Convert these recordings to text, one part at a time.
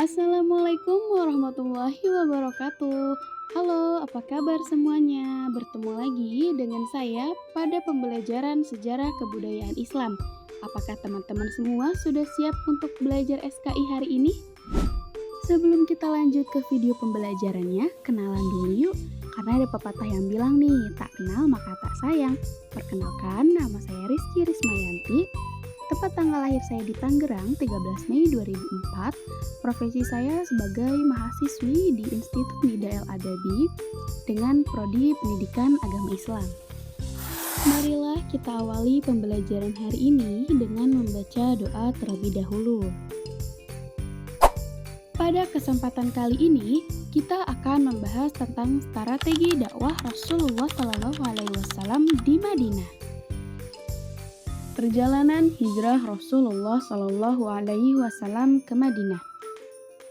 Assalamualaikum warahmatullahi wabarakatuh. Halo, apa kabar semuanya? Bertemu lagi dengan saya pada pembelajaran sejarah kebudayaan Islam. Apakah teman-teman semua sudah siap untuk belajar SKI hari ini? Sebelum kita lanjut ke video pembelajarannya, kenalan dulu yuk. Karena ada pepatah yang bilang nih, tak kenal maka tak sayang. Perkenalkan, nama saya Rizky Rismayanti. Tepat tanggal lahir saya di Tangerang, 13 Mei 2004. Profesi saya sebagai mahasiswi di Institut Nida El Adabi dengan prodi Pendidikan Agama Islam. Marilah kita awali pembelajaran hari ini dengan membaca doa terlebih dahulu. Pada kesempatan kali ini, kita akan membahas tentang strategi dakwah Rasulullah SAW di Madinah. Perjalanan hijrah Rasulullah SAW ke Madinah.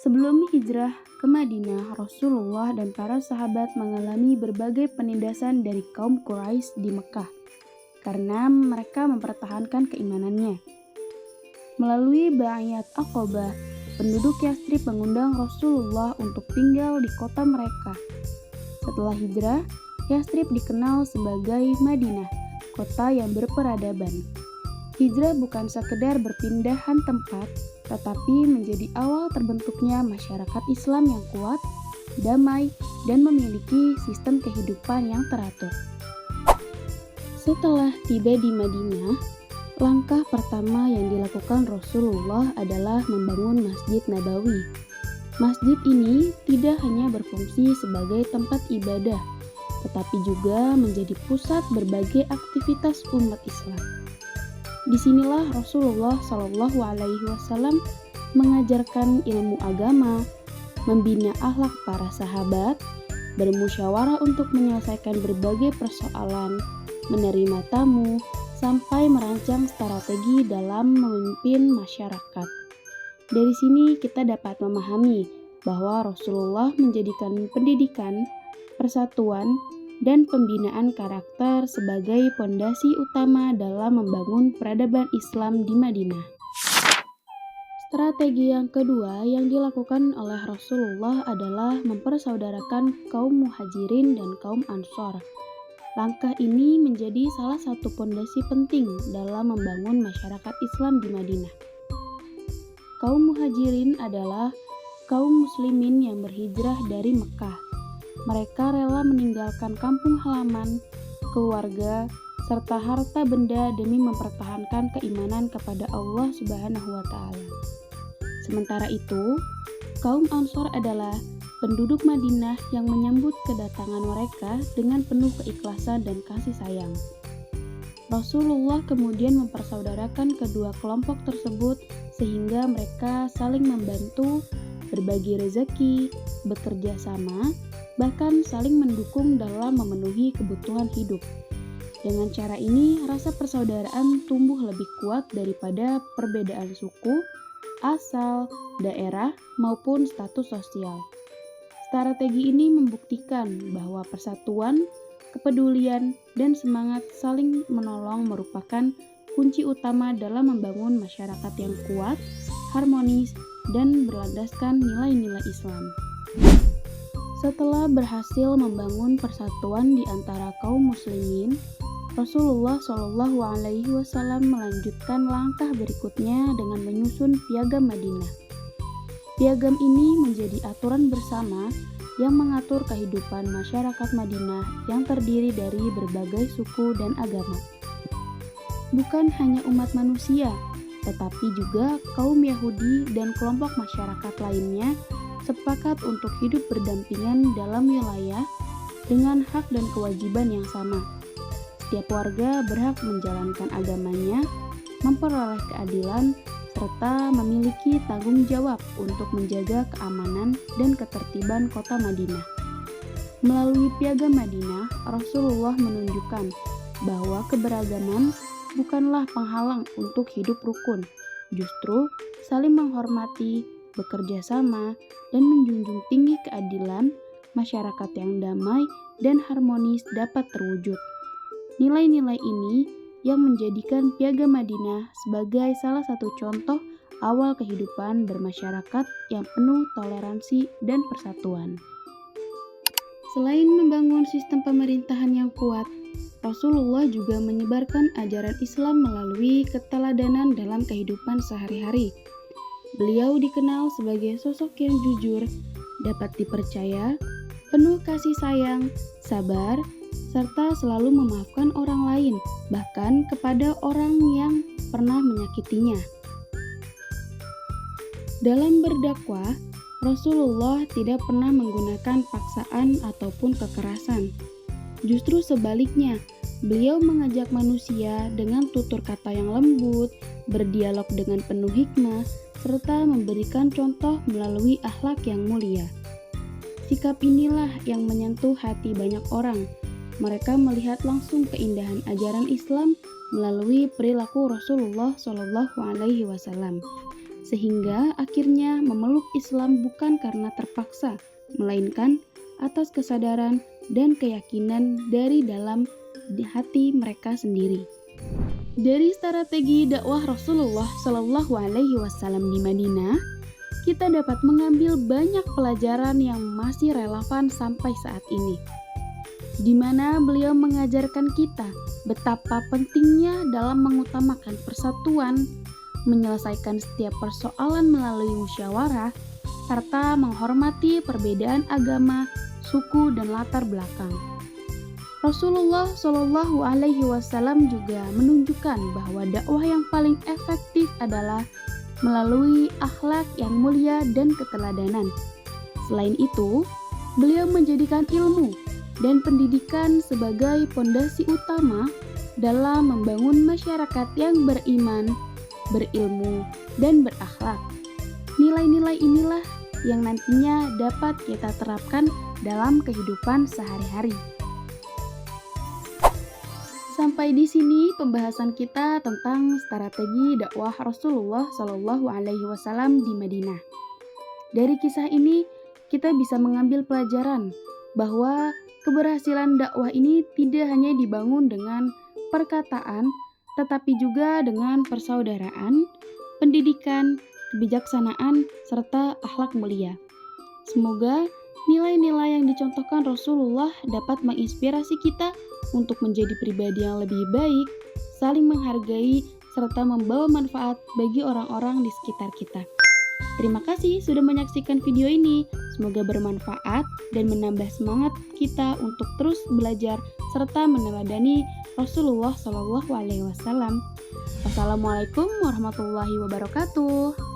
Sebelum hijrah ke Madinah, Rasulullah dan para sahabat mengalami berbagai penindasan dari kaum Quraisy di Mekah karena mereka mempertahankan keimanannya. Melalui Bai'at Aqabah, penduduk Yathrib mengundang Rasulullah untuk tinggal di kota mereka. Setelah hijrah, Yathrib dikenal sebagai Madinah, kota yang berperadaban. Hijrah bukan sekedar berpindahan tempat, tetapi menjadi awal terbentuknya masyarakat Islam yang kuat, damai, dan memiliki sistem kehidupan yang teratur. Setelah tiba di Madinah, langkah pertama yang dilakukan Rasulullah adalah membangun Masjid Nabawi. Masjid ini tidak hanya berfungsi sebagai tempat ibadah, tetapi juga menjadi pusat berbagai aktivitas umat Islam. Disinilah Rasulullah SAW mengajarkan ilmu agama, membina akhlak para sahabat, bermusyawarah untuk menyelesaikan berbagai persoalan, menerima tamu, sampai merancang strategi dalam memimpin masyarakat. Dari sini kita dapat memahami bahwa Rasulullah menjadikan pendidikan, persatuan, dan pembinaan karakter sebagai fondasi utama dalam membangun peradaban Islam di Madinah. Strategi yang kedua yang dilakukan oleh Rasulullah adalah mempersaudarakan kaum Muhajirin dan kaum Ansor. Langkah ini menjadi salah satu fondasi penting dalam membangun masyarakat Islam di Madinah. Kaum Muhajirin adalah kaum muslimin yang berhijrah dari Mekah. Mereka rela meninggalkan kampung halaman, keluarga, serta harta benda demi mempertahankan keimanan kepada Allah Subhanahu wa Ta'ala. Sementara itu, kaum Ansor adalah penduduk Madinah yang menyambut kedatangan mereka dengan penuh keikhlasan dan kasih sayang. Rasulullah kemudian mempersaudarakan kedua kelompok tersebut sehingga mereka saling membantu, berbagi rezeki, bekerja sama, bahkan saling mendukung dalam memenuhi kebutuhan hidup. Dengan cara ini, rasa persaudaraan tumbuh lebih kuat daripada perbedaan suku, asal, daerah, maupun status sosial. Strategi ini membuktikan bahwa persatuan, kepedulian, dan semangat saling menolong merupakan kunci utama dalam membangun masyarakat yang kuat, harmonis, dan berlandaskan nilai-nilai Islam. Setelah berhasil membangun persatuan di antara kaum muslimin, Rasulullah SAW melanjutkan langkah berikutnya dengan menyusun Piagam Madinah. Piagam ini menjadi aturan bersama yang mengatur kehidupan masyarakat Madinah yang terdiri dari berbagai suku dan agama. Bukan hanya umat manusia, tetapi juga kaum Yahudi dan kelompok masyarakat lainnya sepakat untuk hidup berdampingan dalam wilayah dengan hak dan kewajiban yang sama. Setiap warga berhak menjalankan agamanya, memperoleh keadilan, serta memiliki tanggung jawab untuk menjaga keamanan dan ketertiban kota Madinah. Melalui Piagam Madinah, Rasulullah menunjukkan bahwa keberagaman bukanlah penghalang untuk hidup rukun, justru saling menghormati, bekerja sama, dan menjunjung tinggi keadilan, masyarakat yang damai dan harmonis dapat terwujud. Nilai-nilai ini yang menjadikan Piagam Madinah sebagai salah satu contoh awal kehidupan bermasyarakat yang penuh toleransi dan persatuan. Selain membangun sistem pemerintahan yang kuat, Rasulullah juga menyebarkan ajaran Islam melalui keteladanan dalam kehidupan sehari-hari. Beliau dikenal sebagai sosok yang jujur, dapat dipercaya, penuh kasih sayang, sabar, serta selalu memaafkan orang lain, bahkan kepada orang yang pernah menyakitinya. Dalam berdakwah, Rasulullah tidak pernah menggunakan paksaan ataupun kekerasan. Justru sebaliknya, beliau mengajak manusia dengan tutur kata yang lembut, berdialog dengan penuh hikmah, serta memberikan contoh melalui akhlak yang mulia. Sikap inilah yang menyentuh hati banyak orang. Mereka melihat langsung keindahan ajaran Islam melalui perilaku Rasulullah SAW. Sehingga akhirnya memeluk Islam bukan karena terpaksa, melainkan atas kesadaran dan keyakinan dari dalam hati mereka sendiri. Dari strategi dakwah Rasulullah SAW di Madinah, kita dapat mengambil banyak pelajaran yang masih relevan sampai saat ini, di mana beliau mengajarkan kita betapa pentingnya dalam mengutamakan persatuan, menyelesaikan setiap persoalan melalui musyawarah, serta menghormati perbedaan agama, suku, dan latar belakang. Rasulullah SAW juga menunjukkan bahwa dakwah yang paling efektif adalah melalui akhlak yang mulia dan keteladanan. Selain itu, beliau menjadikan ilmu dan pendidikan sebagai pondasi utama dalam membangun masyarakat yang beriman, berilmu, dan berakhlak. Nilai-nilai inilah yang nantinya dapat kita terapkan dalam kehidupan sehari-hari. Sampai di sini pembahasan kita tentang strategi dakwah Rasulullah SAW di Madinah. Dari kisah ini, kita bisa mengambil pelajaran bahwa keberhasilan dakwah ini tidak hanya dibangun dengan perkataan, tetapi juga dengan persaudaraan, pendidikan, kebijaksanaan, serta akhlak mulia. Semoga nilai-nilai yang dicontohkan Rasulullah dapat menginspirasi kita untuk menjadi pribadi yang lebih baik, saling menghargai, serta membawa manfaat bagi orang-orang di sekitar kita. Terima kasih sudah menyaksikan video ini. Semoga bermanfaat dan menambah semangat kita untuk terus belajar serta meneladani Rasulullah SAW. Wassalamualaikum warahmatullahi wabarakatuh.